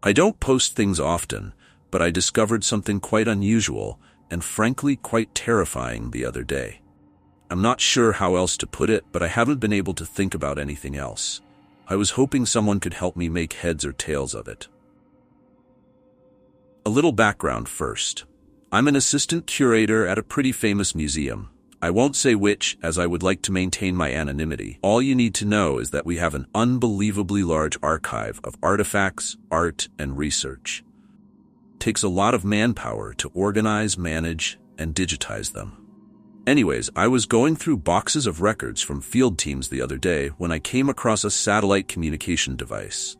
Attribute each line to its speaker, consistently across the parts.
Speaker 1: I don't post things often, but I discovered something quite unusual and frankly quite terrifying the other day. I'm not sure how else to put it, but I haven't been able to think about anything else. I was hoping someone could help me make heads or tails of it. A little background first. I'm an assistant curator at a pretty famous museum. I won't say which, as I would like to maintain my anonymity. All you need to know is that we have an unbelievably large archive of artifacts, art, and research. It takes a lot of manpower to organize, manage, and digitize them. Anyways, I was going through boxes of records from field teams the other day when I came across a satellite communication device.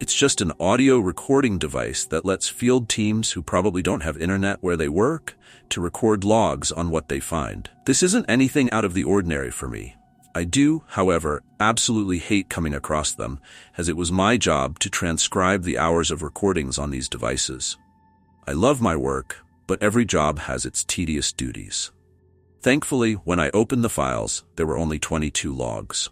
Speaker 1: It's just an audio recording device that lets field teams who probably don't have internet where they work to record logs on what they find. This isn't anything out of the ordinary for me. I do, however, absolutely hate coming across them, as it was my job to transcribe the hours of recordings on these devices. I love my work, but every job has its tedious duties. Thankfully, when I opened the files, there were only 22 logs.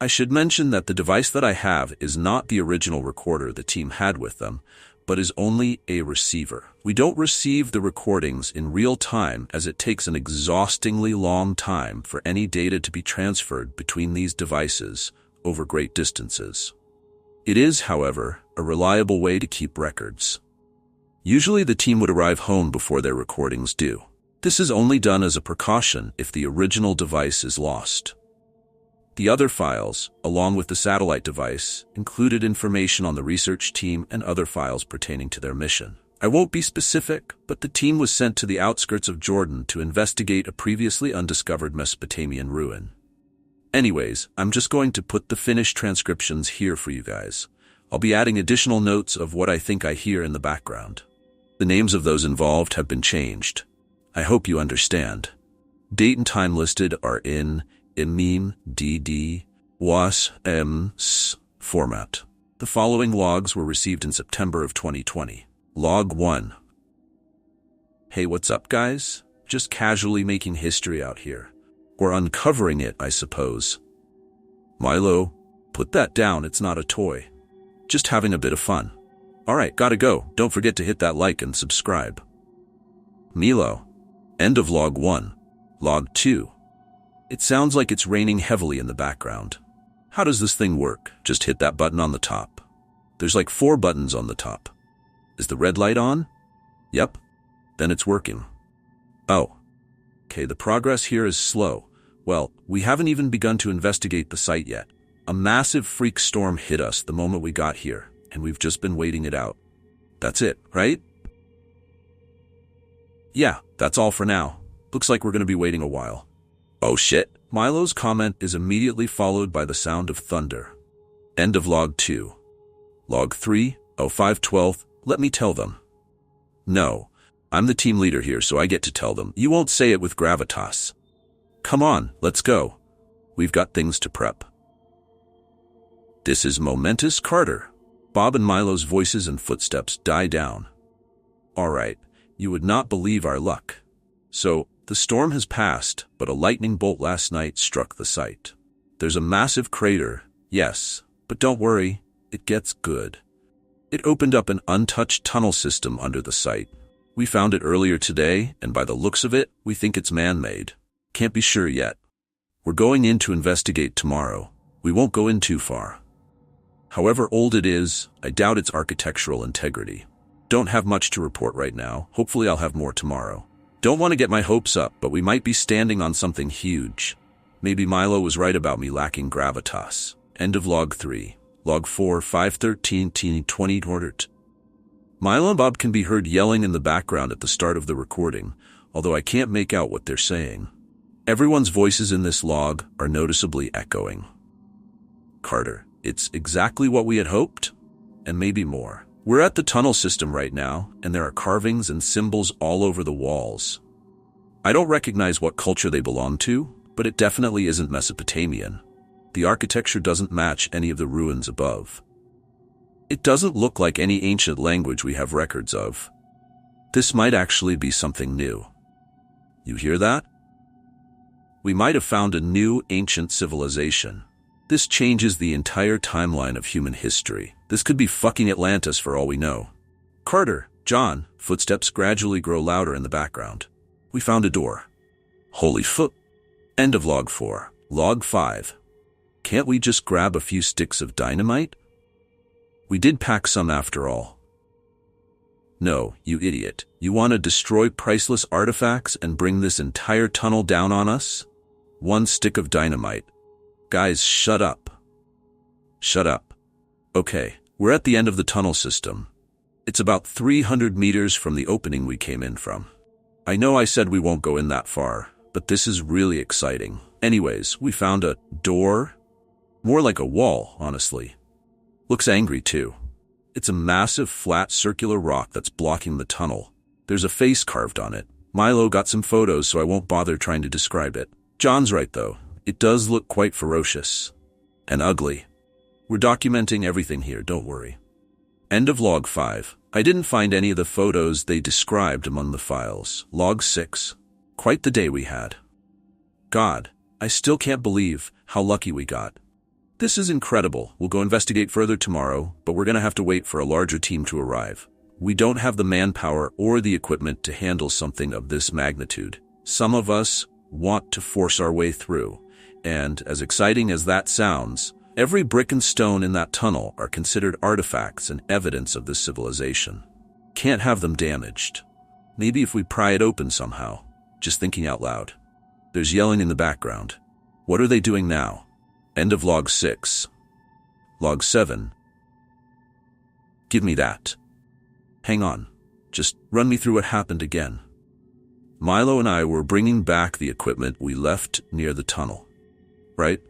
Speaker 1: I should mention that the device that I have is not the original recorder the team had with them, but is only a receiver. We don't receive the recordings in real time, as it takes an exhaustingly long time for any data to be transferred between these devices over great distances. It is, however, a reliable way to keep records. Usually the team would arrive home before their recordings do. This is only done as a precaution if the original device is lost. The other files, along with the satellite device, included information on the research team and other files pertaining to their mission. I won't be specific, but the team was sent to the outskirts of Jordan to investigate a previously undiscovered Mesopotamian ruin. Anyways, I'm just going to put the finished transcriptions here for you guys. I'll be adding additional notes of what I think I hear in the background. The names of those involved have been changed. I hope you understand. Date and time listed are in IMEM DD WAS MS format. The following logs were received in September of 2020. Log 1. Hey, what's up, guys? Just casually making history out here. Or uncovering it, I suppose. Milo, put that down, it's not a toy. Just having a bit of fun. Alright, gotta go. Don't forget to hit that like and subscribe. Milo. End of log 1. Log 2. It sounds like it's raining heavily in the background. How does this thing work? Just hit that button on the top. There's like 4 buttons on the top. Is the red light on? Yep. Then it's working. Oh. Okay, the progress here is slow. Well, we haven't even begun to investigate the site yet. A massive freak storm hit us the moment we got here, and we've just been waiting it out. That's it, right? Yeah, that's all for now. Looks like we're going to be waiting a while. Oh shit. Milo's comment is immediately followed by the sound of thunder. End of log 2. Log 3, 0512, let me tell them. No, I'm the team leader here, so I get to tell them. You won't say it with gravitas. Come on, let's go. We've got things to prep. This is momentous, Carter. Bob and Milo's voices and footsteps die down. Alright, you would not believe our luck. So, the storm has passed, but a lightning bolt last night struck the site. There's a massive crater, yes, but don't worry, it gets good. It opened up an untouched tunnel system under the site. We found it earlier today, and by the looks of it, we think it's man-made. Can't be sure yet. We're going in to investigate tomorrow. We won't go in too far. However old it is, I doubt its architectural integrity. Don't have much to report right now. Hopefully I'll have more tomorrow. Don't want to get my hopes up, but we might be standing on something huge. Maybe Milo was right about me lacking gravitas. End of log 3. Log 4, 513, 20 ordered. Milo and Bob can be heard yelling in the background at the start of the recording, although I can't make out what they're saying. Everyone's voices in this log are noticeably echoing. Carter, it's exactly what we had hoped, and maybe more. We're at the tunnel system right now, and there are carvings and symbols all over the walls. I don't recognize what culture they belong to, but it definitely isn't Mesopotamian. The architecture doesn't match any of the ruins above. It doesn't look like any ancient language we have records of. This might actually be something new. You hear that? We might have found a new ancient civilization. This changes the entire timeline of human history. This could be fucking Atlantis for all we know. Carter, John, footsteps gradually grow louder in the background. We found a door. Holy foot. End of log 4. Log 5. Can't we just grab a few sticks of dynamite? We did pack some after all. No, you idiot. You want to destroy priceless artifacts and bring this entire tunnel down on us? One stick of dynamite. Guys, shut up. Shut up. Okay, we're at the end of the tunnel system. It's about 300 meters from the opening we came in from. I know I said we won't go in that far, but this is really exciting. Anyways, we found a door. More like a wall, honestly. Looks angry too. It's a massive, flat, circular rock that's blocking the tunnel. There's a face carved on it. Milo got some photos, so I won't bother trying to describe it. John's right, though. It does look quite ferocious. And ugly. We're documenting everything here, don't worry. End of log 5. I didn't find any of the photos they described among the files. Log 6. Quite the day we had. God, I still can't believe how lucky we got. This is incredible. We'll go investigate further tomorrow, but we're going to have to wait for a larger team to arrive. We don't have the manpower or the equipment to handle something of this magnitude. Some of us want to force our way through, and as exciting as that sounds, every brick and stone in that tunnel are considered artifacts and evidence of this civilization. Can't have them damaged. Maybe if we pry it open somehow. Just thinking out loud. There's yelling in the background. What are they doing now? End of log 6. Log 7. Give me that. Hang on. Just run me through what happened again. Milo and I were bringing back the equipment we left near the tunnel. Right?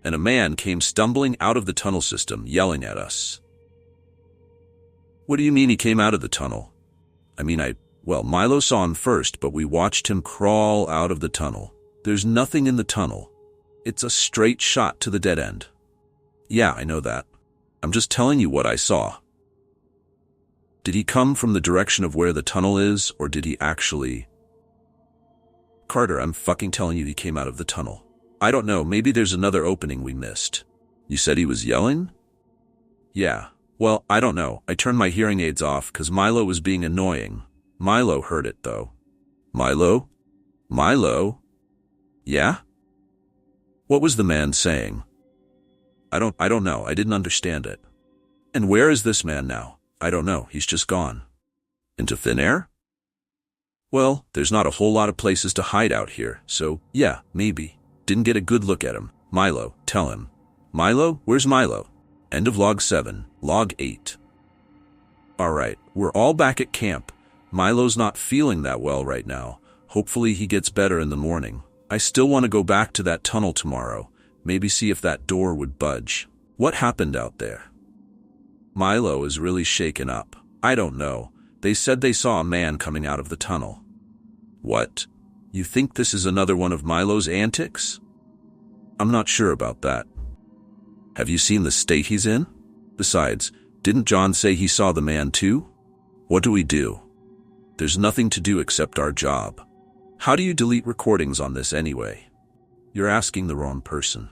Speaker 1: And a man came stumbling out of the tunnel system, yelling at us. What do you mean he came out of the tunnel? Well, Milo saw him first, but we watched him crawl out of the tunnel. There's nothing in the tunnel. It's a straight shot to the dead end. Yeah, I know that. I'm just telling you what I saw. Did he come from the direction of where the tunnel is, or did he actually... Carter, I'm fucking telling you he came out of the tunnel. I don't know, maybe there's another opening we missed. You said he was yelling? Yeah. Well, I don't know. I turned my hearing aids off because Milo was being annoying. Milo heard it, though. Milo? Milo? Yeah? What was the man saying? I don't know. I didn't understand it. And where is this man now? I don't know. He's just gone. Into thin air? Well, there's not a whole lot of places to hide out here, so yeah, maybe. Didn't get a good look at him. Milo, tell him. Milo? Where's Milo? End of log 7. Log 8. Alright, we're all back at camp. Milo's not feeling that well right now. Hopefully he gets better in the morning. I still want to go back to that tunnel tomorrow. Maybe see if that door would budge. What happened out there? Milo is really shaken up. I don't know. They said they saw a man coming out of the tunnel. What? You think this is another one of Milo's antics? I'm not sure about that. Have you seen the state he's in? Besides, didn't John say he saw the man too? What do we do? There's nothing to do except our job. How do you delete recordings on this anyway? You're asking the wrong person.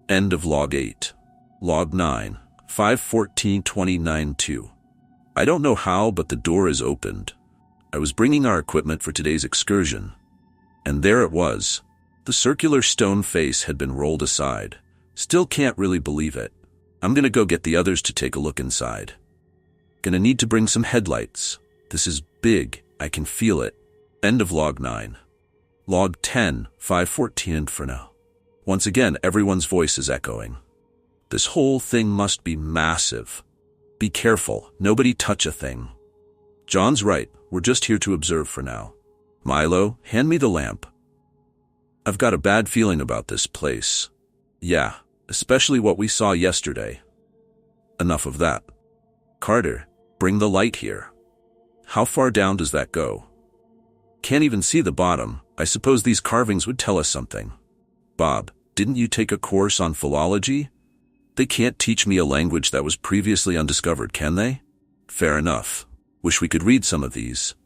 Speaker 1: End of log 8. Log 9. 5/14/29/2. I don't know how, but the door is opened. I was bringing our equipment for today's excursion. And there it was. The circular stone face had been rolled aside. Still can't really believe it. I'm gonna go get the others to take a look inside. Gonna need to bring some headlights. This is big. I can feel it. End of log 9. Log 10, 5/14 for now. Once again, everyone's voice is echoing. This whole thing must be massive. Be careful. Nobody touch a thing. John's right. We're just here to observe for now. Milo, hand me the lamp. I've got a bad feeling about this place. Yeah, especially what we saw yesterday. Enough of that. Carter, bring the light here. How far down does that go? Can't even see the bottom. I suppose these carvings would tell us something. Bob, didn't you take a course on philology? They can't teach me a language that was previously undiscovered, can they? Fair enough. Wish we could read some of these.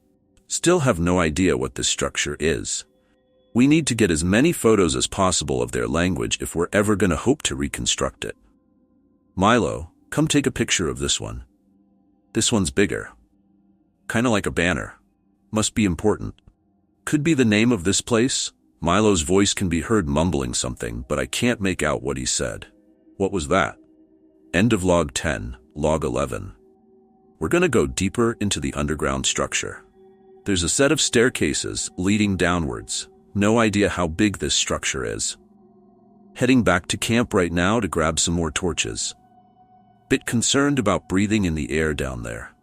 Speaker 1: Still have no idea what this structure is. We need to get as many photos as possible of their language if we're ever going to hope to reconstruct it. Milo, come take a picture of this one. This one's bigger. Kinda like a banner. Must be important. Could be the name of this place. Milo's voice can be heard mumbling something, but I can't make out what he said. What was that? End of log 10, log 11. We're gonna go deeper into the underground structure. There's a set of staircases leading downwards. No idea how big this structure is. Heading back to camp right now to grab some more torches. Bit concerned about breathing in the air down there.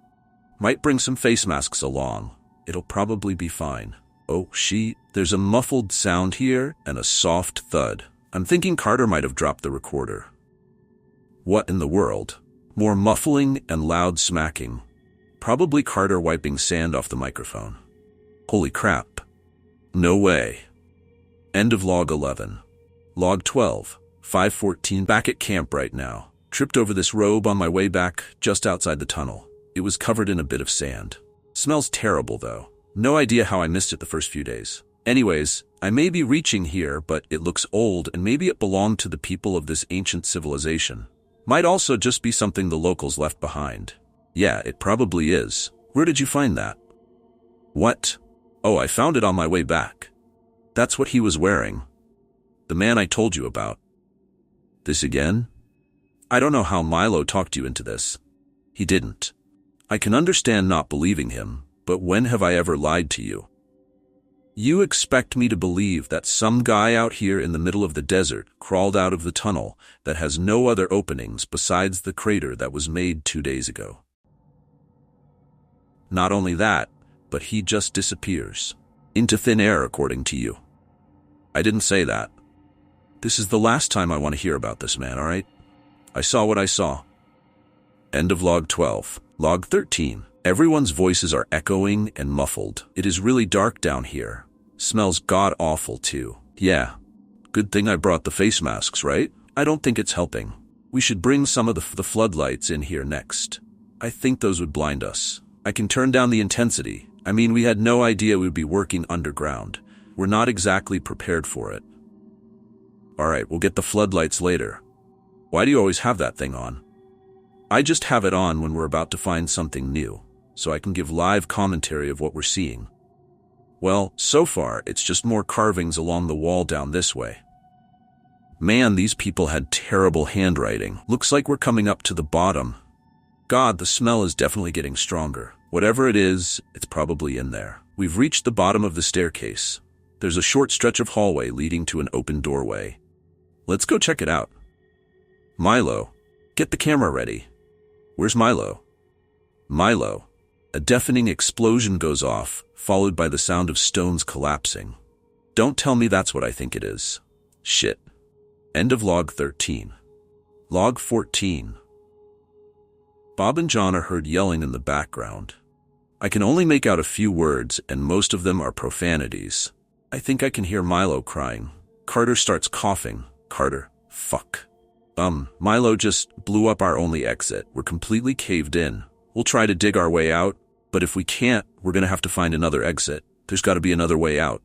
Speaker 1: Might bring some face masks along. It'll probably be fine. Oh, there's a muffled sound here and a soft thud. I'm thinking Carter might have dropped the recorder. What in the world? More muffling and loud smacking. Probably Carter wiping sand off the microphone. Holy crap. No way. End of log 11. Log 12, 5:14. Back at camp right now. Tripped over this robe on my way back just outside the tunnel. It was covered in a bit of sand. Smells terrible though. No idea how I missed it the first few days. Anyways, I may be reaching here, but it looks old and maybe it belonged to the people of this ancient civilization. Might also just be something the locals left behind. Yeah, it probably is. Where did you find that? What? Oh, I found it on my way back. That's what he was wearing. The man I told you about. This again? I don't know how Milo talked you into this. He didn't. I can understand not believing him, but when have I ever lied to you? You expect me to believe that some guy out here in the middle of the desert crawled out of the tunnel that has no other openings besides the crater that was made 2 days ago. Not only that, but he just disappears. Into thin air, according to you. I didn't say that. This is the last time I want to hear about this man, alright? I saw what I saw. End of log 12. Log 13. Everyone's voices are echoing and muffled. It is really dark down here. Smells god-awful too. Yeah. Good thing I brought the face masks, right? I don't think it's helping. We should bring some of the floodlights in here next. I think those would blind us. I can turn down the intensity. I mean, we had no idea we'd be working underground. We're not exactly prepared for it. Alright, we'll get the floodlights later. Why do you always have that thing on? I just have it on when we're about to find something new, so I can give live commentary of what we're seeing. Well, so far, it's just more carvings along the wall down this way. Man, these people had terrible handwriting. Looks like we're coming up to the bottom. God, the smell is definitely getting stronger. Whatever it is, it's probably in there. We've reached the bottom of the staircase. There's a short stretch of hallway leading to an open doorway. Let's go check it out. Milo, get the camera ready. Where's Milo? Milo. A deafening explosion goes off, followed by the sound of stones collapsing. Don't tell me that's what I think it is. Shit. End of log 13. Log 14. Bob and John are heard yelling in the background. I can only make out a few words, and most of them are profanities. I think I can hear Milo crying. Carter starts coughing. Carter, fuck. Milo just blew up our only exit. We're completely caved in. We'll try to dig our way out, but if we can't, we're gonna have to find another exit. There's gotta be another way out.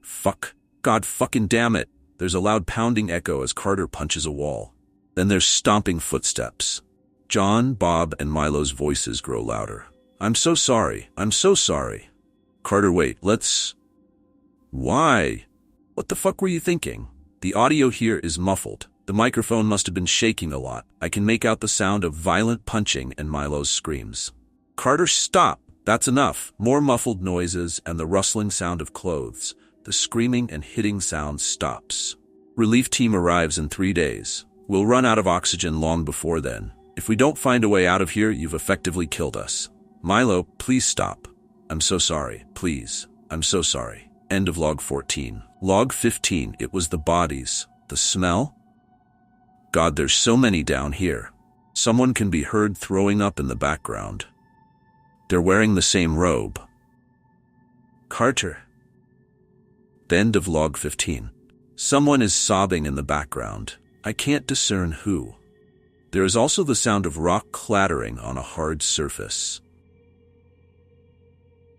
Speaker 1: Fuck. God fucking damn it. There's a loud pounding echo as Carter punches a wall. Then there's stomping footsteps. John, Bob, and Milo's voices grow louder. I'm so sorry. I'm so sorry. Carter, wait, Why? What the fuck were you thinking? The audio here is muffled. The microphone must have been shaking a lot. I can make out the sound of violent punching and Milo's screams. Carter, stop! That's enough. More muffled noises and the rustling sound of clothes. The screaming and hitting sound stops. Relief team arrives in 3 days. We'll run out of oxygen long before then. If we don't find a way out of here, you've effectively killed us. Milo, please stop. I'm so sorry. Please. I'm so sorry. End of log 14. Log 15. It was the bodies. The smell? God, there's so many down here. Someone can be heard throwing up in the background. They're wearing the same robe. Carter. The end of log 15. Someone is sobbing in the background. I can't discern who. There is also the sound of rock clattering on a hard surface.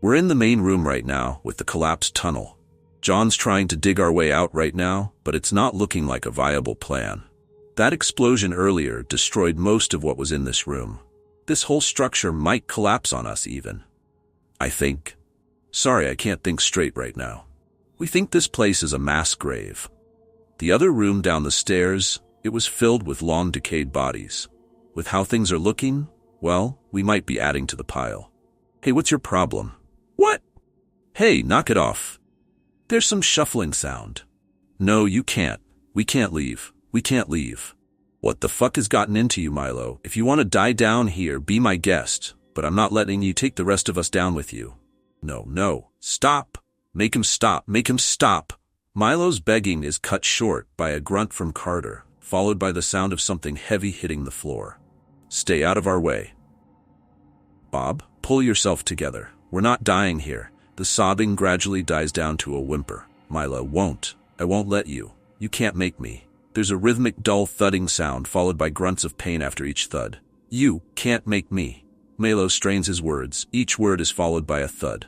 Speaker 1: We're in the main room right now with the collapsed tunnel. John's trying to dig our way out right now, but it's not looking like a viable plan. That explosion earlier destroyed most of what was in this room. This whole structure might collapse on us even. I think. Sorry, I can't think straight right now. We think this place is a mass grave. The other room down the stairs, it was filled with long decayed bodies. With how things are looking, well, we might be adding to the pile. Hey, what's your problem? What? Hey, knock it off. There's some shuffling sound. No, you can't. We can't leave. We can't leave. What the fuck has gotten into you, Milo? If you want to die down here, be my guest, but I'm not letting you take the rest of us down with you. No. Stop. Make him stop. Make him stop. Milo's begging is cut short by a grunt from Carter, followed by the sound of something heavy hitting the floor. Stay out of our way. Bob, pull yourself together. We're not dying here. The sobbing gradually dies down to a whimper. Milo, I won't let you. You can't make me. There's a rhythmic, dull thudding sound followed by grunts of pain after each thud. You can't make me. Milo strains his words. Each word is followed by a thud.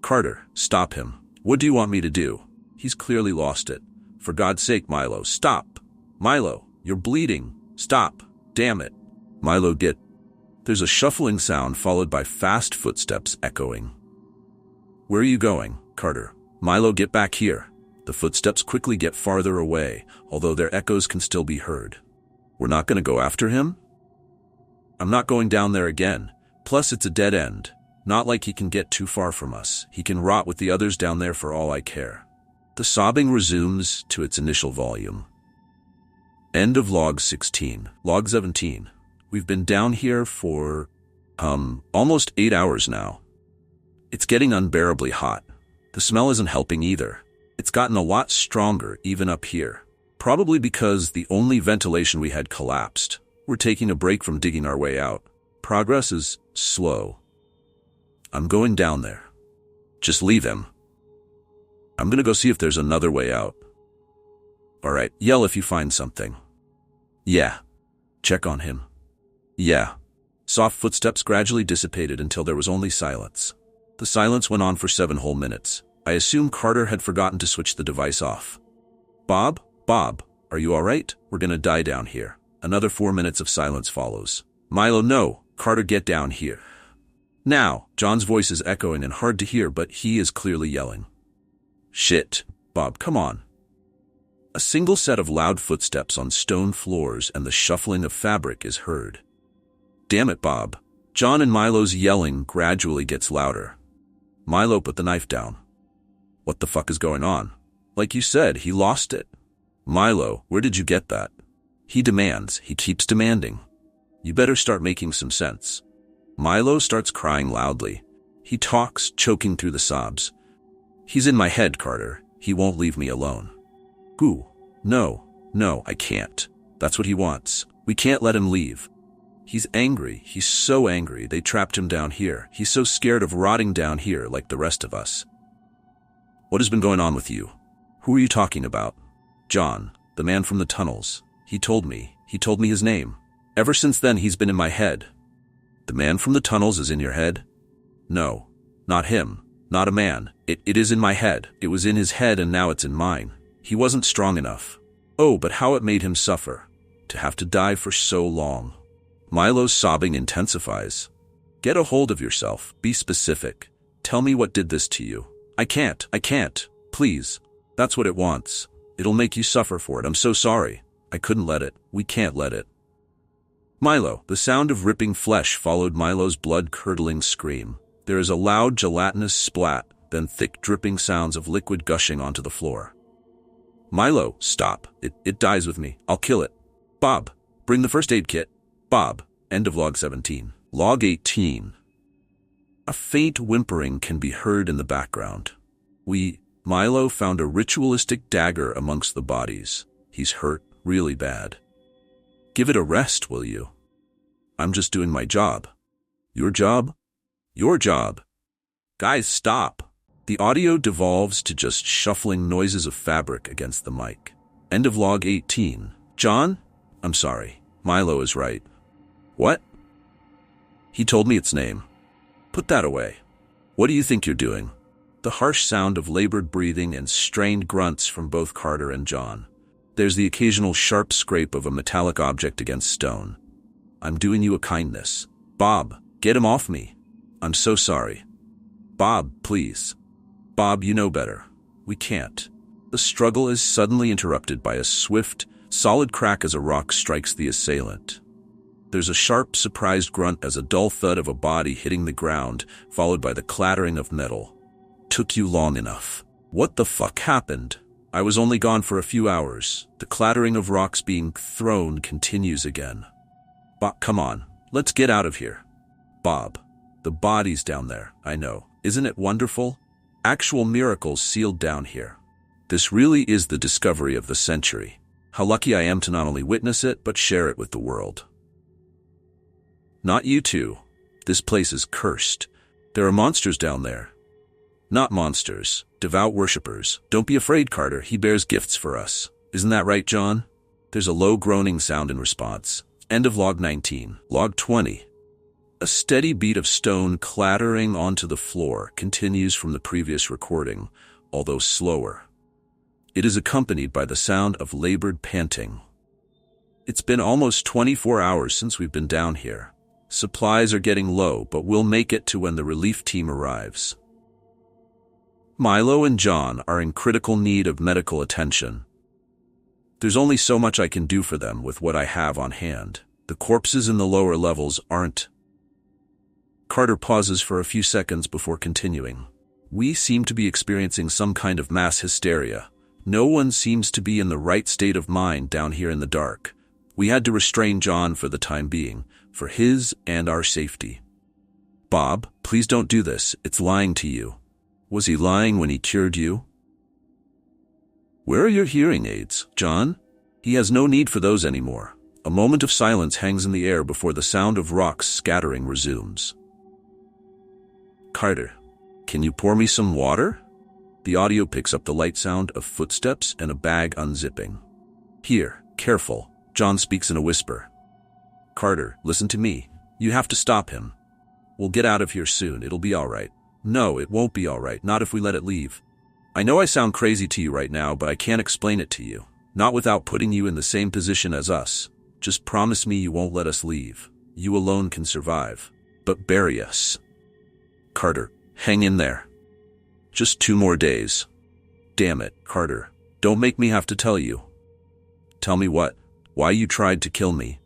Speaker 1: Carter, stop him. What do you want me to do? He's clearly lost it. For God's sake, Milo, stop. Milo, you're bleeding. Stop. Damn it. Milo, get. There's a shuffling sound followed by fast footsteps echoing. Where are you going, Carter? Milo, get back here. The footsteps quickly get farther away, although their echoes can still be heard. We're not going to go after him? I'm not going down there again. Plus, it's a dead end. Not like he can get too far from us. He can rot with the others down there for all I care. The sobbing resumes to its initial volume. End of log 16. Log 17. We've been down here for, almost 8 hours now. It's getting unbearably hot. The smell isn't helping either. It's gotten a lot stronger even up here. Probably because the only ventilation we had collapsed. We're taking a break from digging our way out. Progress is slow. I'm going down there. Just leave him. I'm gonna go see if there's another way out. Alright, yell if you find something. Yeah. Check on him. Yeah. Soft footsteps gradually dissipated until there was only silence. The silence went on for 7 whole minutes. I assume Carter had forgotten to switch the device off. Bob, are you alright? We're gonna die down here. Another 4 minutes of silence follows. Milo, no. Carter, get down here. Now, John's voice is echoing and hard to hear, but he is clearly yelling. Shit, Bob, come on. A single set of loud footsteps on stone floors and the shuffling of fabric is heard. Damn it, Bob. John and Milo's yelling gradually gets louder. Milo, put the knife down. What the fuck is going on? Like you said, he lost it. Milo, where did you get that? He demands. He keeps demanding. You better start making some sense. Milo starts crying loudly. He talks, choking through the sobs. He's in my head, Carter. He won't leave me alone. Who? No, I can't. That's what he wants. We can't let him leave. He's angry. He's so angry. They trapped him down here. He's so scared of rotting down here like the rest of us. What has been going on with you? Who are you talking about? John, the man from the tunnels. He told me his name. Ever since then, he's been in my head. The man from the tunnels is in your head? No, not him. Not a man. It is in my head. It was in his head and now it's in mine. He wasn't strong enough. Oh, but how it made him suffer. To have to die for so long. Milo's sobbing intensifies. Get a hold of yourself. Be specific. Tell me what did this to you. I can't. Please. That's what it wants. It'll make you suffer for it. I'm so sorry. I couldn't let it. We can't let it. Milo, the sound of ripping flesh followed Milo's blood-curdling scream. There is a loud gelatinous splat, then thick dripping sounds of liquid gushing onto the floor. Milo, stop. It dies with me. I'll kill it. Bob, bring the first aid kit. Bob, end of log 17. Log 18. A faint whimpering can be heard in the background. Milo found a ritualistic dagger amongst the bodies. He's hurt really bad. Give it a rest, will you? I'm just doing my job. Your job? Your job. Guys, stop. The audio devolves to just shuffling noises of fabric against the mic. End of log 18. John? I'm sorry. Milo is right. What? He told me its name. Put that away. What do you think you're doing? The harsh sound of labored breathing and strained grunts from both Carter and John. There's the occasional sharp scrape of a metallic object against stone. I'm doing you a kindness. Bob, get him off me. I'm so sorry. Bob, please. Bob, you know better. We can't. The struggle is suddenly interrupted by a swift, solid crack as a rock strikes the assailant. There's a sharp, surprised grunt as a dull thud of a body hitting the ground, followed by the clattering of metal. Took you long enough. What the fuck happened? I was only gone for a few hours. The clattering of rocks being thrown continues again. Bob, come on, let's get out of here. Bob, the body's down there, I know. Isn't it wonderful? Actual miracles sealed down here. This really is the discovery of the century. How lucky I am to not only witness it, but share it with the world. Not you two. This place is cursed. There are monsters down there. Not monsters, devout worshippers. Don't be afraid, Carter. He bears gifts for us. Isn't that right, John? There's a low groaning sound in response. End of log 19. Log 20. A steady beat of stone clattering onto the floor continues from the previous recording, although slower. It is accompanied by the sound of labored panting. It's been almost 24 hours since we've been down here. Supplies are getting low, but we'll make it to when the relief team arrives. Milo and John are in critical need of medical attention. There's only so much I can do for them with what I have on hand. The corpses in the lower levels aren't. Carter pauses for a few seconds before continuing. We seem to be experiencing some kind of mass hysteria. No one seems to be in the right state of mind down here in the dark. We had to restrain John for the time being, for his and our safety. Bob, please don't do this. It's lying to you. Was he lying when he cured you? Where are your hearing aids, John? He has no need for those anymore. A moment of silence hangs in the air before the sound of rocks scattering resumes. Carter, can you pour me some water? The audio picks up the light sound of footsteps and a bag unzipping. Here, careful, John speaks in a whisper. Carter, listen to me. You have to stop him. We'll get out of here soon. It'll be all right. No, it won't be all right. Not if we let it leave. I know I sound crazy to you right now, but I can't explain it to you. Not without putting you in the same position as us. Just promise me you won't let us leave. You alone can survive. But bury us. Carter, hang in there. Just 2 more days. Damn it, Carter. Don't make me have to tell you. Tell me what? Why you tried to kill me.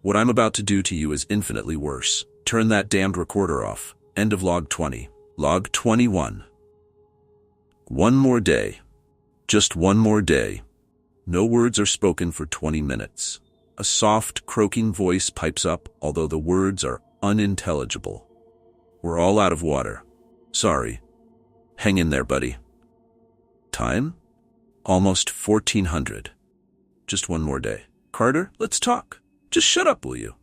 Speaker 1: What I'm about to do to you is infinitely worse. Turn that damned recorder off. End of log 20. Log 21. 1 more day. Just 1 more day. No words are spoken for 20 minutes. A soft, croaking voice pipes up, although the words are unintelligible. We're all out of water. Sorry. Hang in there, buddy. Time? Almost 1400. Just 1 more day. Carter, let's talk. Just shut up, will you?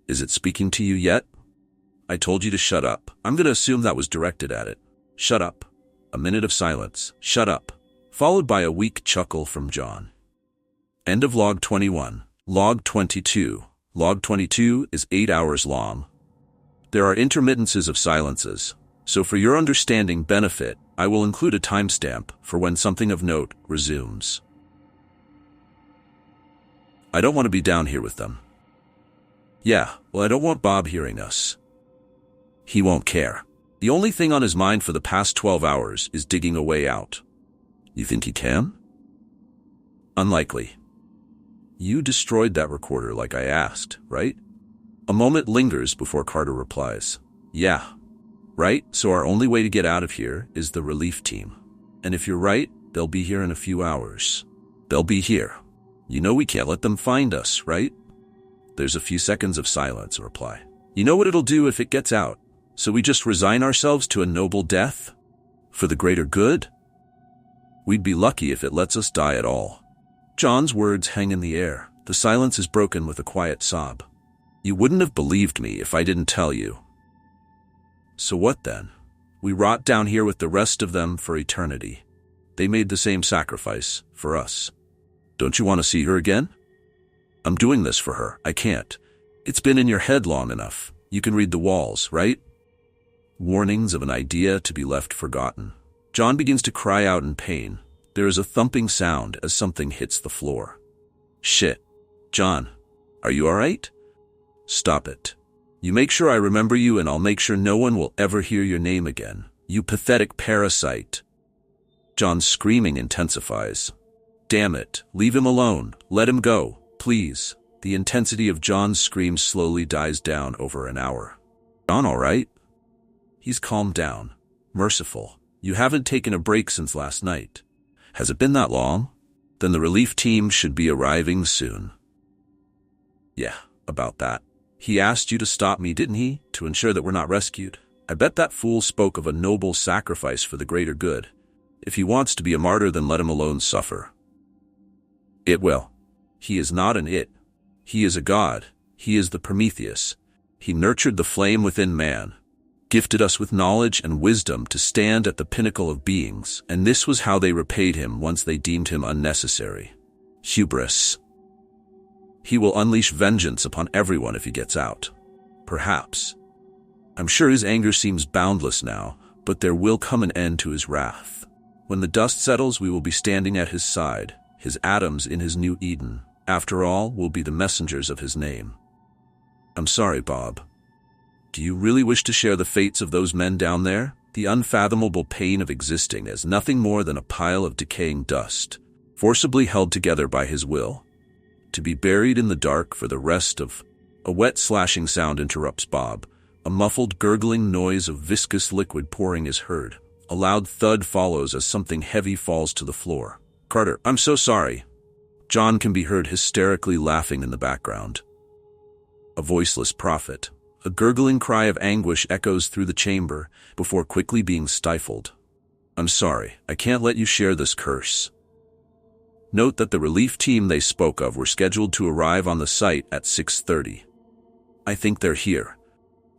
Speaker 1: Is it speaking to you yet? I told you to shut up. I'm going to assume that was directed at it. Shut up. A minute of silence. Shut up. Followed by a weak chuckle from John. End of log 21. Log 22. Log 22 is 8 hours long. There are intermittences of silences, so for your understanding benefit, I will include a timestamp for when something of note resumes. I don't want to be down here with them. Yeah, well, I don't want Bob hearing us. He won't care. The only thing on his mind for the past 12 hours is digging a way out. You think he can? Unlikely. You destroyed that recorder like I asked, right? A moment lingers before Carter replies. Yeah, right? So our only way to get out of here is the relief team. And if you're right, they'll be here in a few hours. They'll be here. You know we can't let them find us, right? There's a few seconds of silence, a reply. You know what it'll do if it gets out? So we just resign ourselves to a noble death? For the greater good? We'd be lucky if it lets us die at all. John's words hang in the air. The silence is broken with a quiet sob. You wouldn't have believed me if I didn't tell you. So what then? We rot down here with the rest of them for eternity. They made the same sacrifice for us. Don't you want to see her again? I'm doing this for her. I can't. It's been in your head long enough. You can read the walls, right? Warnings of an idea to be left forgotten. John begins to cry out in pain. There is a thumping sound as something hits the floor. Shit. John, are you all right? Stop it. You make sure I remember you, and I'll make sure no one will ever hear your name again. You pathetic parasite. John's screaming intensifies. Damn it, leave him alone. Let him go, please. The intensity of John's scream slowly dies down over an hour. John all right? He's calmed down. Merciful. You haven't taken a break since last night. Has it been that long? Then the relief team should be arriving soon. Yeah, about that. He asked you to stop me, didn't he? To ensure that we're not rescued? I bet that fool spoke of a noble sacrifice for the greater good. If he wants to be a martyr, then let him alone suffer. It will. He is not an it. He is a god. He is the Prometheus. He nurtured the flame within man, gifted us with knowledge and wisdom to stand at the pinnacle of beings, and this was how they repaid him once they deemed him unnecessary. Hubris. He will unleash vengeance upon everyone if he gets out. Perhaps. I'm sure his anger seems boundless now, but there will come an end to his wrath. When the dust settles, we will be standing at his side, his atoms in his new Eden. After all, we'll be the messengers of his name. I'm sorry, Bob. Do you really wish to share the fates of those men down there? The unfathomable pain of existing as nothing more than a pile of decaying dust, forcibly held together by his will. To be buried in the dark for the rest of... A wet slashing sound interrupts Bob. A muffled gurgling noise of viscous liquid pouring is heard. A loud thud follows as something heavy falls to the floor. Carter, I'm so sorry. John can be heard hysterically laughing in the background. A voiceless prophet. A gurgling cry of anguish echoes through the chamber before quickly being stifled. I'm sorry, I can't let you share this curse. Note that the relief team they spoke of were scheduled to arrive on the site at 6:30. I think they're here.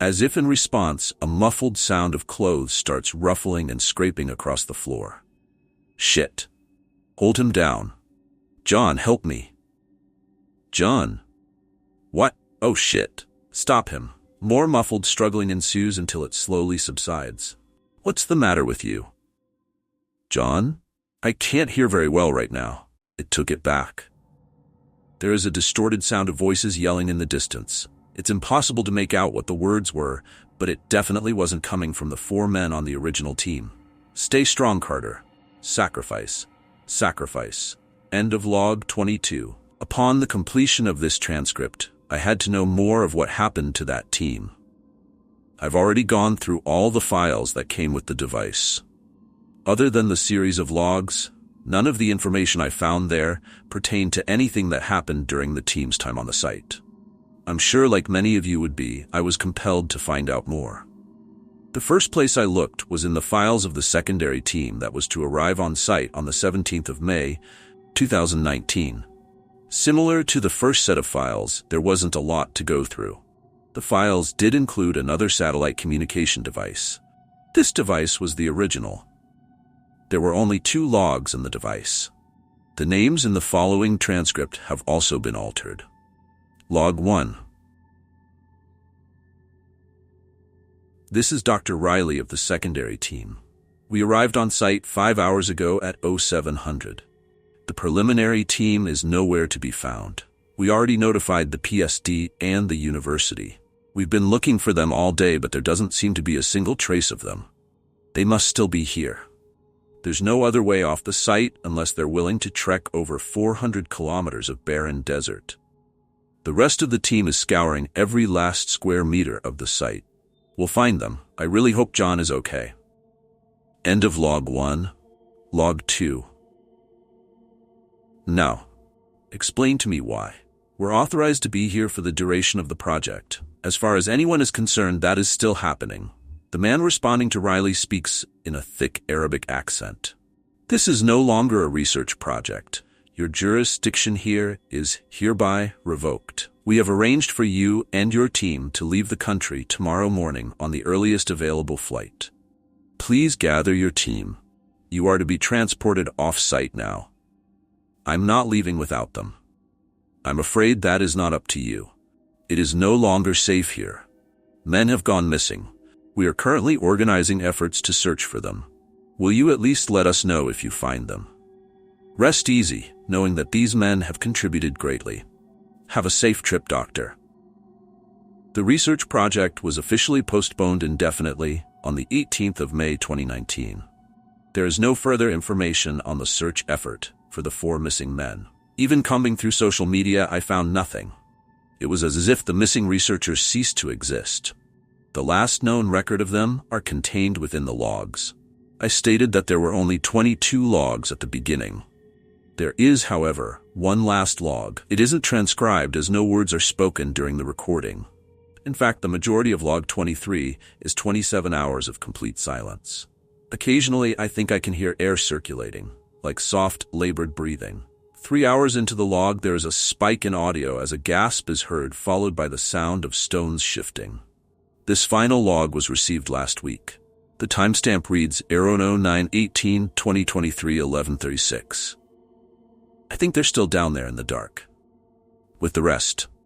Speaker 1: As if in response, a muffled sound of clothes starts ruffling and scraping across the floor. Shit. Hold him down. John, help me. John. What? Oh shit. Stop him. More muffled struggling ensues until it slowly subsides. What's the matter with you? John? I can't hear very well right now. It took it back. There is a distorted sound of voices yelling in the distance. It's impossible to make out what the words were, but it definitely wasn't coming from the 4 men on the original team. Stay strong, Carter. Sacrifice. Sacrifice. End of log 22. Upon the completion of this transcript, I had to know more of what happened to that team. I've already gone through all the files that came with the device. Other than the series of logs, none of the information I found there pertained to anything that happened during the team's time on the site. I'm sure, like many of you would be, I was compelled to find out more. The first place I looked was in the files of the secondary team that was to arrive on site on the 17th of May, 2019. Similar to the first set of files, there wasn't a lot to go through. The files did include another satellite communication device. This device was the original. There were only 2 logs in the device. The names in the following transcript have also been altered. Log 1. This is Dr. Riley of the secondary team. We arrived on site 5 hours ago at 0700. The preliminary team is nowhere to be found. We already notified the PSD and the university. We've been looking for them all day, but there doesn't seem to be a single trace of them. They must still be here. There's no other way off the site unless they're willing to trek over 400 kilometers of barren desert. The rest of the team is scouring every last square meter of the site. We'll find them. I really hope John is okay. End of log 1. Log 2. Now, explain to me why. We're authorized to be here for the duration of the project. As far as anyone is concerned, that is still happening. The man responding to Riley speaks in a thick Arabic accent. This is no longer a research project. Your jurisdiction here is hereby revoked. We have arranged for you and your team to leave the country tomorrow morning on the earliest available flight. Please gather your team. You are to be transported off-site now. I'm not leaving without them. I'm afraid that is not up to you. It is no longer safe here. Men have gone missing. We are currently organizing efforts to search for them. Will you at least let us know if you find them? Rest easy, knowing that these men have contributed greatly. Have a safe trip, Doctor. The research project was officially postponed indefinitely on the 18th of May 2019. There is no further information on the search effort for the 4 missing men. Even combing through social media, I found nothing. It was as if the missing researchers ceased to exist. The last known record of them are contained within the logs. I stated that there were only 22 logs at the beginning. There is, however, one last log. It isn't transcribed as no words are spoken during the recording. In fact, the majority of log 23 is 27 hours of complete silence. Occasionally, I think I can hear air circulating, like soft, labored breathing. 3 hours into the log, there is a spike in audio as a gasp is heard, followed by the sound of stones shifting. This final log was received last week. The timestamp reads 09/18/2023 11:36. I think they're still down there in the dark. With the rest,